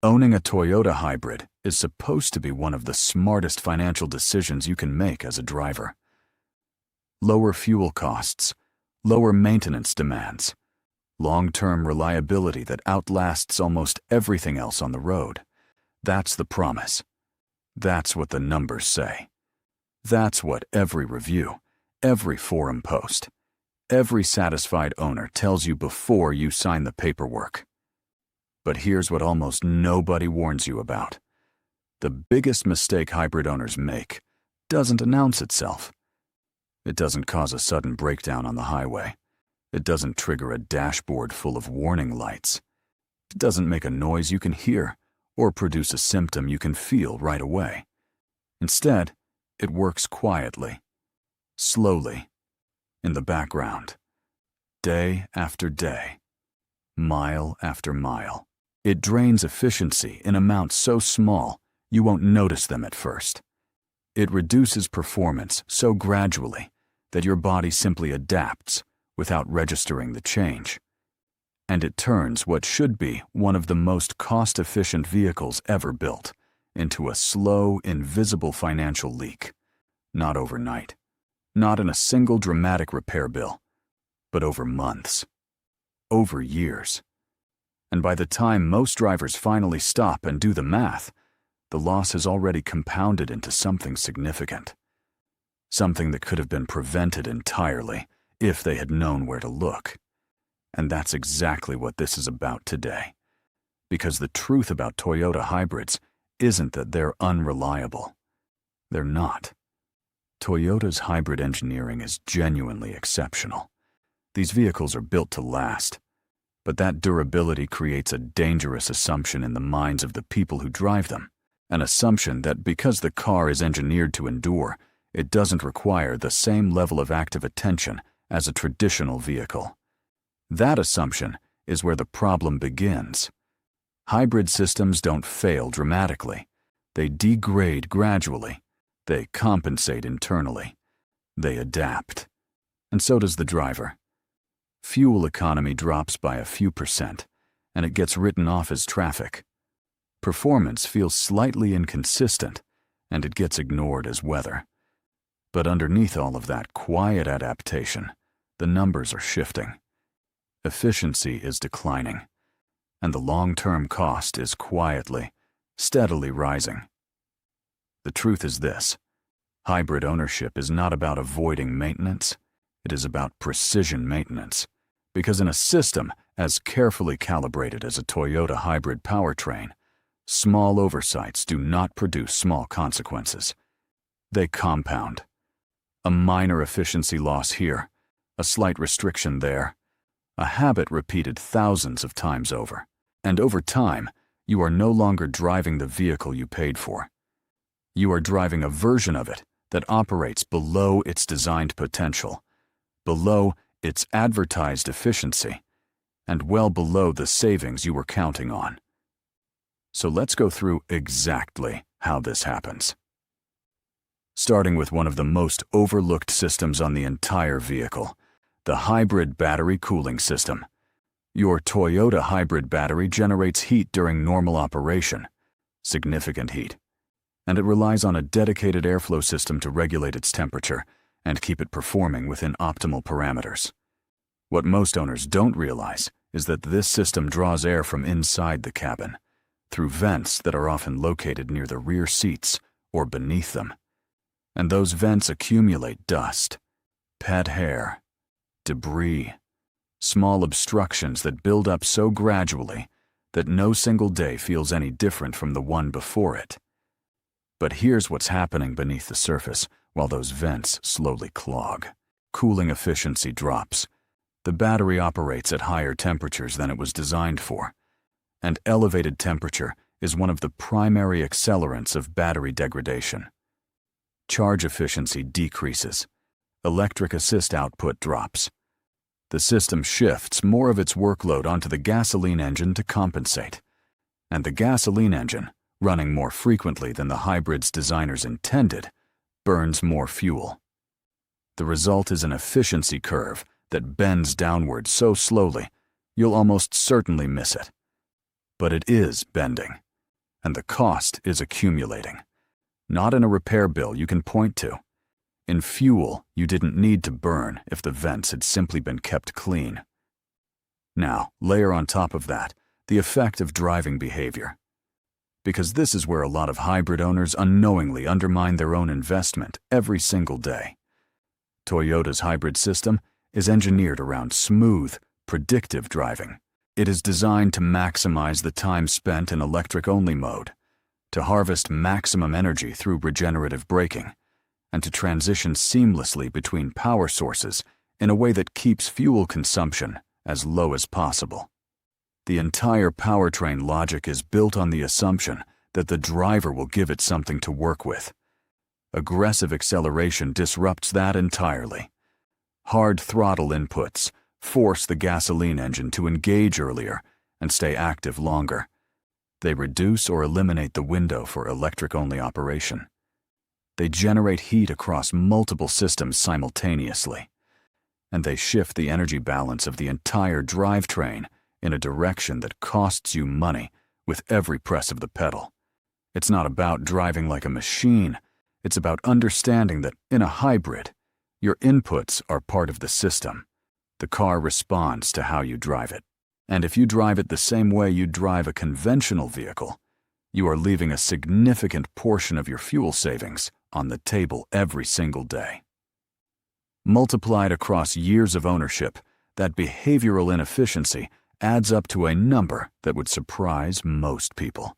Owning a Toyota Hybrid is supposed to be one of the smartest financial decisions you can make as a driver. Lower fuel costs, lower maintenance demands, long-term reliability that outlasts almost everything else on the road. That's the promise. That's what the numbers say. That's what every review, every forum post, every satisfied owner tells you before you sign the paperwork. But here's what almost nobody warns you about. The biggest mistake hybrid owners make doesn't announce itself. It doesn't cause a sudden breakdown on the highway. It doesn't trigger a dashboard full of warning lights. It doesn't make a noise you can hear or produce a symptom you can feel right away. Instead, it works quietly, slowly, in the background, day after day, mile after mile. It drains efficiency in amounts so small you won't notice them at first. It reduces performance so gradually that your body simply adapts without registering the change. And it turns what should be one of the most cost-efficient vehicles ever built into a slow, invisible financial leak. Not overnight, not in a single dramatic repair bill, but over months, over years. And by the time most drivers finally stop and do the math, the loss has already compounded into something significant. Something that could have been prevented entirely if they had known where to look. And that's exactly what this is about today. Because the truth about Toyota hybrids isn't that they're unreliable. They're not. Toyota's hybrid engineering is genuinely exceptional. These vehicles are built to last. But that durability creates a dangerous assumption in the minds of the people who drive them. An assumption that because the car is engineered to endure, it doesn't require the same level of active attention as a traditional vehicle. That assumption is where the problem begins. Hybrid systems don't fail dramatically. They degrade gradually. They compensate internally. They adapt. And so does the driver. Fuel economy drops by a few %, and it gets written off as traffic. Performance feels slightly inconsistent, and it gets ignored as weather. But underneath all of that quiet adaptation, the numbers are shifting. Efficiency is declining, and the long-term cost is quietly, steadily rising. The truth is this: hybrid ownership is not about avoiding maintenance, it is about precision maintenance. Because in a system as carefully calibrated as a Toyota hybrid powertrain, small oversights do not produce small consequences. They compound. A minor efficiency loss here, a slight restriction there, a habit repeated thousands of times over. And over time, you are no longer driving the vehicle you paid for. You are driving a version of it that operates below its designed potential, below its advertised efficiency, and well below the savings you were counting on. So let's go through exactly how this happens. Starting with one of the most overlooked systems on the entire vehicle, the hybrid battery cooling system. Your Toyota hybrid battery generates heat during normal operation, significant heat, and it relies on a dedicated airflow system to regulate its temperature and keep it performing within optimal parameters. What most owners don't realize is that this system draws air from inside the cabin, through vents that are often located near the rear seats or beneath them. And those vents accumulate dust, pet hair, debris, small obstructions that build up so gradually that no single day feels any different from the one before it. But here's what's happening beneath the surface while those vents slowly clog. Cooling efficiency drops. The battery operates at higher temperatures than it was designed for, and elevated temperature is one of the primary accelerants of battery degradation. Charge efficiency decreases. Electric assist output drops. The system shifts more of its workload onto the gasoline engine to compensate, and the gasoline engine, running more frequently than the hybrid's designers intended, burns more fuel. The result is an efficiency curve that bends downward so slowly, you'll almost certainly miss it. But it is bending. and the cost is accumulating. Not in a repair bill you can point to. In fuel you didn't need to burn if the vents had simply been kept clean. Now, layer on top of that the effect of driving behavior. Because this is where a lot of hybrid owners unknowingly undermine their own investment every single day. Toyota's hybrid system is engineered around smooth, predictive driving. It is designed to maximize the time spent in electric-only mode, to harvest maximum energy through regenerative braking, and to transition seamlessly between power sources in a way that keeps fuel consumption as low as possible. The entire powertrain logic is built on the assumption that the driver will give it something to work with. Aggressive acceleration disrupts that entirely. Hard throttle inputs force the gasoline engine to engage earlier and stay active longer. They reduce or eliminate the window for electric-only operation. They generate heat across multiple systems simultaneously. And they shift the energy balance of the entire drivetrain in a direction that costs you money with every press of the pedal. It's not about driving like a machine. It's about understanding that in a hybrid, your inputs are part of the system. The car responds to how you drive it. And if you drive it the same way you drive a conventional vehicle, you are leaving a significant portion of your fuel savings on the table every single day. Multiplied across years of ownership, that behavioral inefficiency adds up to a number that would surprise most people.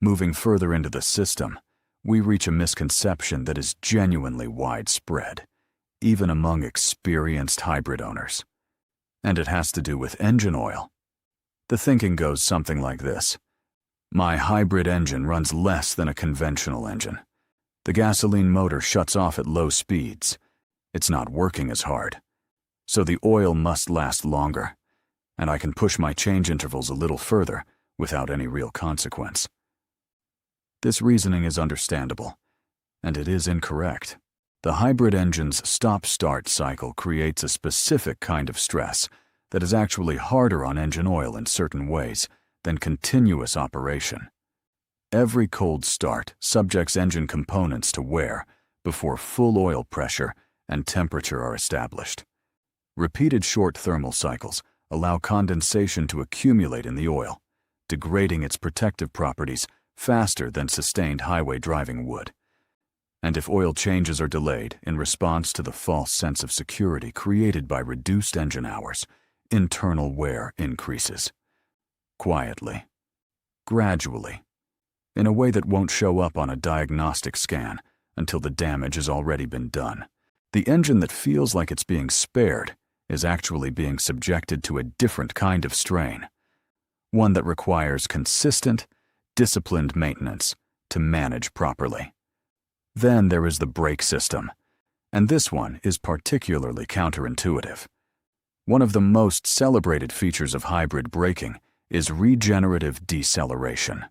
Moving further into the system, we reach a misconception that is genuinely widespread, even among experienced hybrid owners. And it has to do with engine oil. The thinking goes something like this: my hybrid engine runs less than a conventional engine. The gasoline motor shuts off at low speeds. It's not working as hard. So the oil must last longer, and I can push my change intervals a little further without any real consequence. This reasoning is understandable, and it is incorrect. The hybrid engine's stop-start cycle creates a specific kind of stress that is actually harder on engine oil in certain ways than continuous operation. Every cold start subjects engine components to wear before full oil pressure and temperature are established. Repeated short thermal cycles allow condensation to accumulate in the oil, degrading its protective properties faster than sustained highway driving would. And if oil changes are delayed in response to the false sense of security created by reduced engine hours, internal wear increases. Quietly, gradually, in a way that won't show up on a diagnostic scan until the damage has already been done. The engine that feels like it's being spared is actually being subjected to a different kind of strain, one that requires consistent, disciplined maintenance to manage properly. Then there is the brake system, and this one is particularly counterintuitive. One of the most celebrated features of hybrid braking is regenerative deceleration.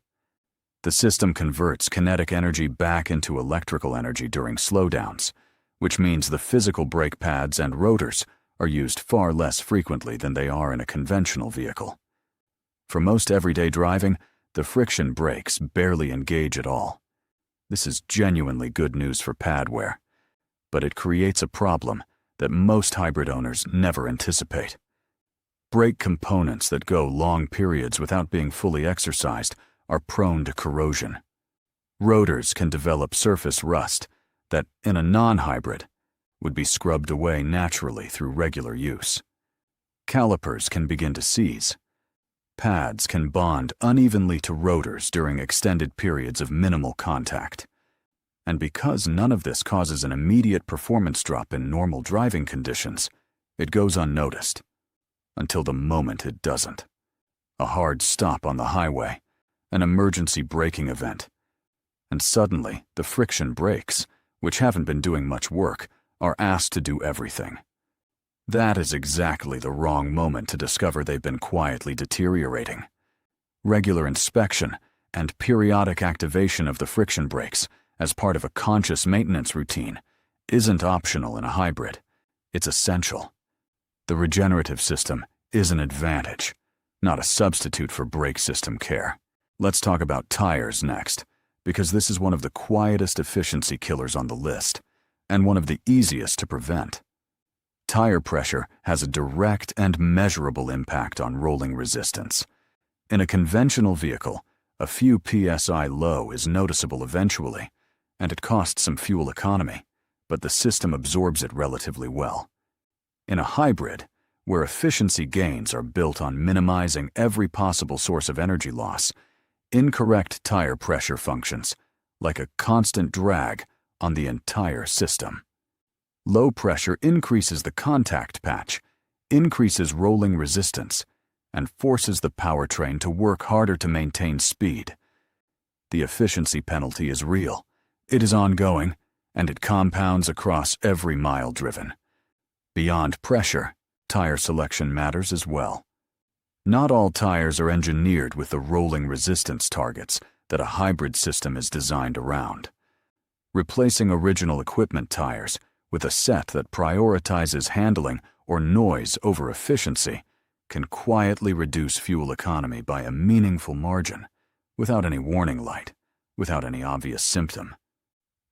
The system converts kinetic energy back into electrical energy during slowdowns, which means the physical brake pads and rotors are used far less frequently than they are in a conventional vehicle. For most everyday driving, the friction brakes barely engage at all. This is genuinely good news for pad wear, but it creates a problem that most hybrid owners never anticipate. Brake components that go long periods without being fully exercised are prone to corrosion. Rotors can develop surface rust that, in a non-hybrid, would be scrubbed away naturally through regular use. Calipers can begin to seize. Pads can bond unevenly to rotors during extended periods of minimal contact. And because none of this causes an immediate performance drop in normal driving conditions, it goes unnoticed. Until the moment it doesn't. A hard stop on the highway, an emergency braking event. And suddenly, the friction brakes, which haven't been doing much work, are asked to do everything. That is exactly the wrong moment to discover they've been quietly deteriorating. Regular inspection and periodic activation of the friction brakes as part of a conscious maintenance routine isn't optional in a hybrid. It's essential. The regenerative system is an advantage, not a substitute for brake system care. Let's talk about tires next, because this is one of the quietest efficiency killers on the list, and one of the easiest to prevent. Tire pressure has a direct and measurable impact on rolling resistance. In a conventional vehicle, a few psi low is noticeable eventually, and it costs some fuel economy, but the system absorbs it relatively well. In a hybrid, where efficiency gains are built on minimizing every possible source of energy loss, incorrect tire pressure functions like a constant drag on the entire system. Low pressure increases the contact patch, increases rolling resistance, and forces the powertrain to work harder to maintain speed. The efficiency penalty is real, it is ongoing, and it compounds across every mile driven. Beyond pressure, tire selection matters as well. Not all tires are engineered with the rolling resistance targets that a hybrid system is designed around. Replacing original equipment tires with a set that prioritizes handling or noise over efficiency can quietly reduce fuel economy by a meaningful margin, without any warning light, without any obvious symptom.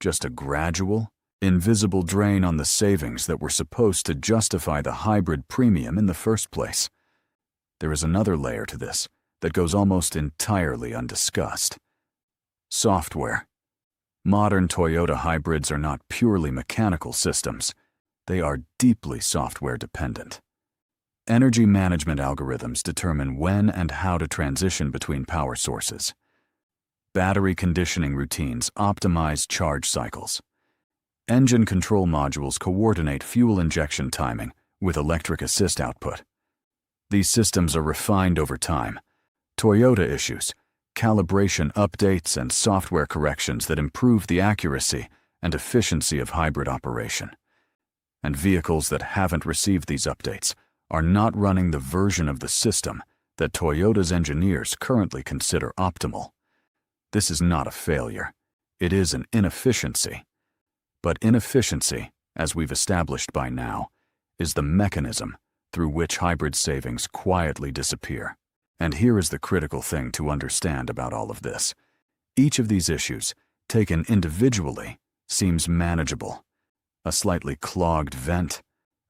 Just a gradual, invisible drain on the savings that were supposed to justify the hybrid premium in the first place. There is another layer to this that goes almost entirely undiscussed. Software. Modern Toyota hybrids are not purely mechanical systems. They are deeply software dependent. Energy management algorithms determine when and how to transition between power sources. Battery conditioning routines optimize charge cycles. Engine control modules coordinate fuel injection timing with electric assist output. These systems are refined over time. Toyota issues calibration updates and software corrections that improve the accuracy and efficiency of hybrid operation. And vehicles that haven't received these updates are not running the version of the system that Toyota's engineers currently consider optimal. This is not a failure. It is an inefficiency. But inefficiency, as we've established by now, is the mechanism through which hybrid savings quietly disappear. And here is the critical thing to understand about all of this. Each of these issues, taken individually, seems manageable. A slightly clogged vent,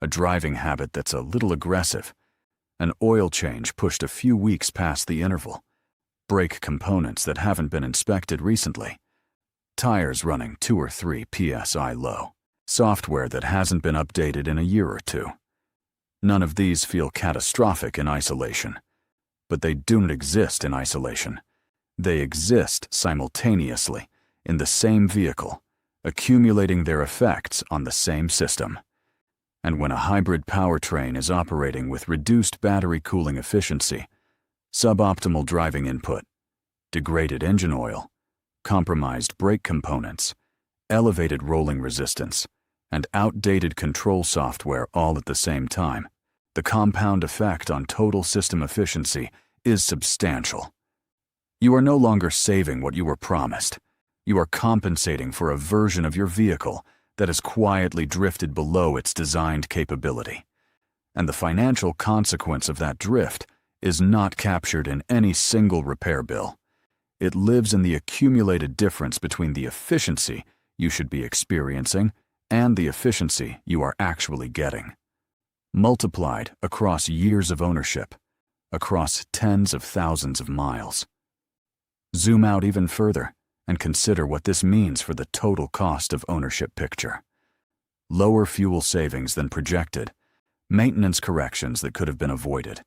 a driving habit that's a little aggressive, an oil change pushed a few weeks past the interval, brake components that haven't been inspected recently, tires running 2 or 3 psi low, software that hasn't been updated in a year or two. None of these feel catastrophic in isolation, but they don't exist in isolation. They exist simultaneously in the same vehicle, accumulating their effects on the same system. And when a hybrid powertrain is operating with reduced battery cooling efficiency, suboptimal driving input, degraded engine oil, compromised brake components, elevated rolling resistance, and outdated control software all at the same time, the compound effect on total system efficiency is substantial. You are no longer saving what you were promised. You are compensating for a version of your vehicle that has quietly drifted below its designed capability. And the financial consequence of that drift is not captured in any single repair bill. It lives in the accumulated difference between the efficiency you should be experiencing and the efficiency you are actually getting. Multiplied across years of ownership, across tens of thousands of miles. Zoom out even further and consider what this means for the total cost of ownership picture. Lower fuel savings than projected, maintenance corrections that could have been avoided,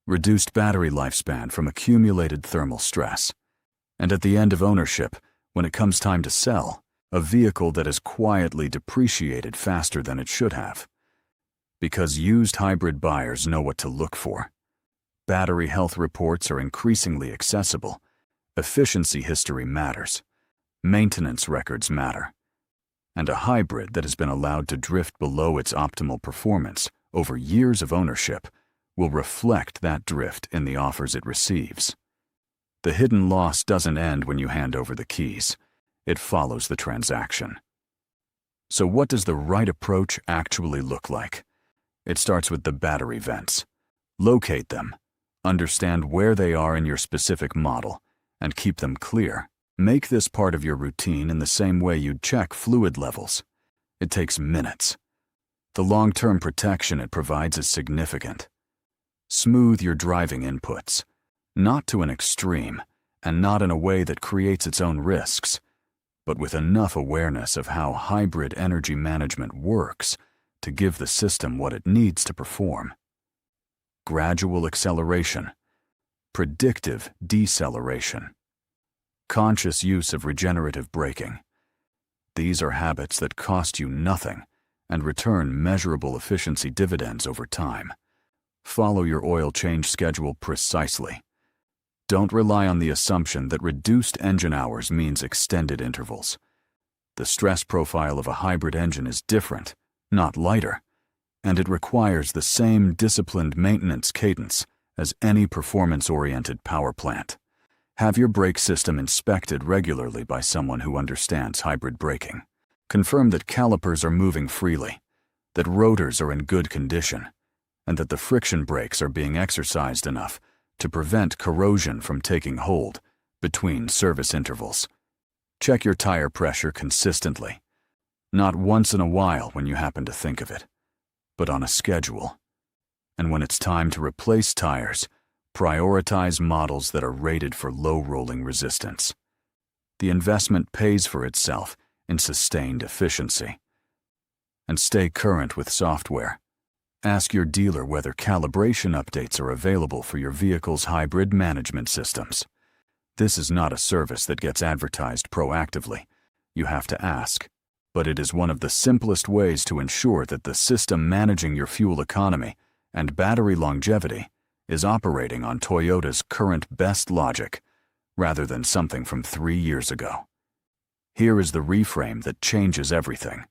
reduced battery lifespan from accumulated thermal stress, and at the end of ownership, when it comes time to sell, a vehicle that is quietly depreciated faster than it should have. Because used hybrid buyers know what to look for. Battery health reports are increasingly accessible. Efficiency history matters. Maintenance records matter. And a hybrid that has been allowed to drift below its optimal performance over years of ownership will reflect that drift in the offers it receives. The hidden loss doesn't end when you hand over the keys. It follows the transaction. So what does the right approach actually look like? It starts with the battery vents. Locate them. Understand where they are in your specific model, and keep them clear. Make this part of your routine in the same way you'd check fluid levels. It takes minutes. The long-term protection it provides is significant. Smooth your driving inputs, not to an extreme, and not in a way that creates its own risks, but with enough awareness of how hybrid energy management works to give the system what it needs to perform. Gradual acceleration, predictive deceleration, conscious use of regenerative braking. These are habits that cost you nothing and return measurable efficiency dividends over time. Follow your oil change schedule precisely. Don't rely on the assumption that reduced engine hours means extended intervals. The stress profile of a hybrid engine is different, not lighter, and it requires the same disciplined maintenance cadence as any performance-oriented power plant. Have your brake system inspected regularly by someone who understands hybrid braking. Confirm that calipers are moving freely, that rotors are in good condition, and that the friction brakes are being exercised enough to prevent corrosion from taking hold between service intervals. Check your tire pressure consistently, not once in a while when you happen to think of it, but on a schedule. And when it's time to replace tires, prioritize models that are rated for low rolling resistance. The investment pays for itself in sustained efficiency. And stay current with software. Ask your dealer whether calibration updates are available for your vehicle's hybrid management systems. This is not a service that gets advertised proactively. You have to ask, but it is one of the simplest ways to ensure that the system managing your fuel economy and battery longevity is operating on Toyota's current best logic, rather than something from 3 years ago. Here is the reframe that changes everything.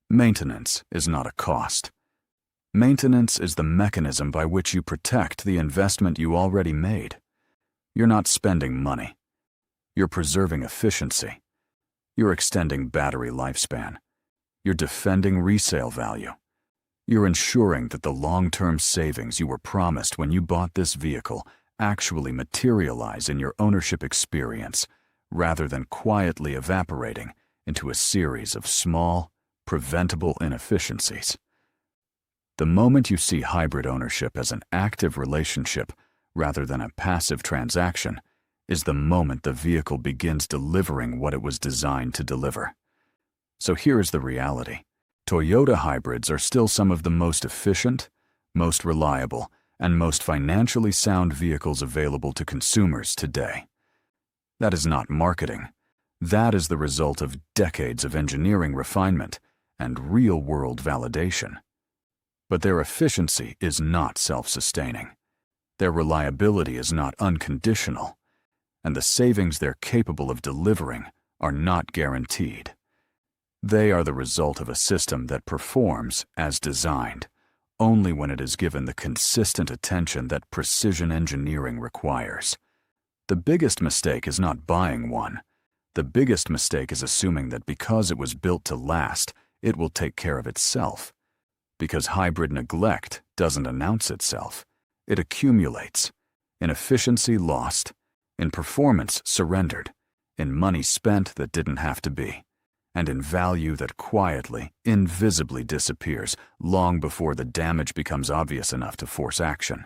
Maintenance is not a cost. Maintenance is the mechanism by which you protect the investment you already made. You're not spending money. You're preserving efficiency. You're extending battery lifespan. You're defending resale value. You're ensuring that the long-term savings you were promised when you bought this vehicle actually materialize in your ownership experience, rather than quietly evaporating into a series of small, preventable inefficiencies. The moment you see hybrid ownership as an active relationship rather than a passive transaction is the moment the vehicle begins delivering what it was designed to deliver. So here is the reality. Toyota hybrids are still some of the most efficient, most reliable, and most financially sound vehicles available to consumers today. That is not marketing. That is the result of decades of engineering refinement and real-world validation. But their efficiency is not self-sustaining. Their reliability is not unconditional, and the savings they're capable of delivering are not guaranteed. They are the result of a system that performs as designed, only when it is given the consistent attention that precision engineering requires. The biggest mistake is not buying one. The biggest mistake is assuming that because it was built to last, it will take care of itself. Because hybrid neglect doesn't announce itself. It accumulates, in efficiency lost, in performance surrendered, in money spent that didn't have to be, and in value that quietly, invisibly disappears long before the damage becomes obvious enough to force action.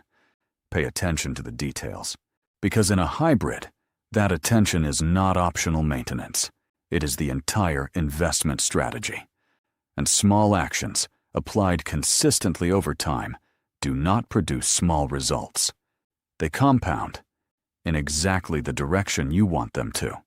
Pay attention to the details. Because in a hybrid, that attention is not optional maintenance. It is the entire investment strategy. And small actions, applied consistently over time, do not produce small results. They compound in exactly the direction you want them to.